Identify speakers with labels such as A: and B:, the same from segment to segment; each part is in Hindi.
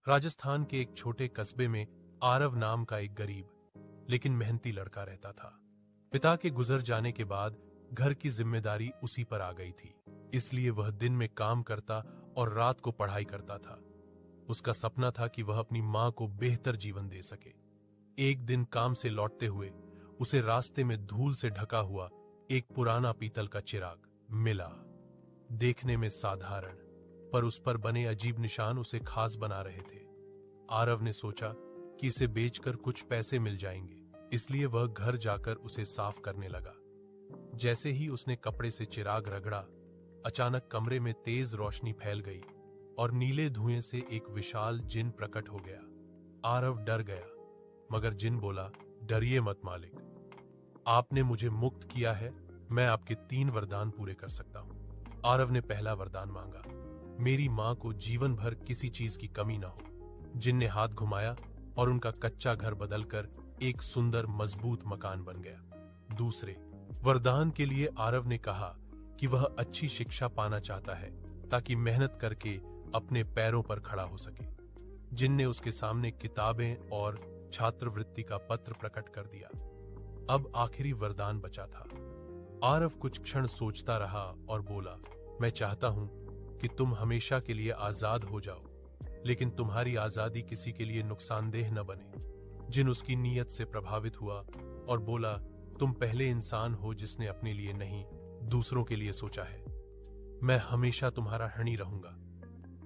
A: राजस्थान के एक छोटे कस्बे में आरव नाम का एक गरीब लेकिन मेहनती लड़का रहता था। पिता के गुजर जाने के बाद घर की जिम्मेदारी उसी पर आ गई थी, इसलिए वह दिन में काम करता और रात को पढ़ाई करता था। उसका सपना था कि वह अपनी मां को बेहतर जीवन दे सके। एक दिन काम से लौटते हुए उसे रास्ते में धूल से ढका हुआ एक पुराना पीतल का चिराग मिला। देखने में साधारण, पर उस पर बने अजीब निशान उसे खास बना रहे थे। आरव ने सोचा कि इसे बेचकर कुछ पैसे मिल जाएंगे, इसलिए वह घर जाकर उसे साफ करने लगा। जैसे ही उसने कपड़े से चिराग रगड़ा, अचानक कमरे में तेज रोशनी फैल गई और नीले धुएं से एक विशाल जिन प्रकट हो गया। आरव डर गया, मगर जिन बोला, डरिए मत मालिक, आपने मुझे मुक्त किया है, मैं आपके 3 वरदान पूरे कर सकता हूं। आरव ने पहला वरदान मांगा, मेरी मां को जीवन भर किसी चीज की कमी ना हो। जिन ने हाथ घुमाया और उनका कच्चा घर बदलकर एक सुंदर मजबूत मकान बन गया। दूसरे वरदान के लिए आरव ने कहा कि वह अच्छी शिक्षा पाना चाहता है ताकि मेहनत करके अपने पैरों पर खड़ा हो सके। जिन ने उसके सामने किताबें और छात्रवृत्ति का पत्र प्रकट कर दिया। अब आखिरी वरदान बचा था। आरव कुछ क्षण सोचता रहा और बोला, मैं चाहता हूं कि तुम हमेशा के लिए आजाद हो जाओ, लेकिन तुम्हारी आजादी किसी के लिए नुकसानदेह न बने। जिन उसकी नीयत से प्रभावित हुआ और बोला, तुम पहले इंसान हो जिसने अपने लिए नहीं, दूसरों के लिए सोचा है। मैं हमेशा तुम्हारा ऋणी रहूंगा।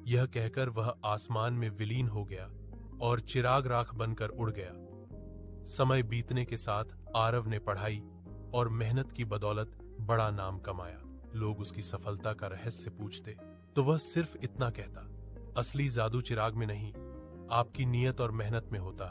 A: यह कहकर वह आसमान में विलीन हो गया और चिराग राख बनकर उड़ गया। समय बीतने के साथ आरव ने पढ़ाई और मेहनत की बदौलत बड़ा नाम कमाया। लोग उसकी सफलता का रहस्य पूछते तो वह सिर्फ इतना कहता, असली जादू चिराग में नहीं, आपकी नीयत और मेहनत में होता।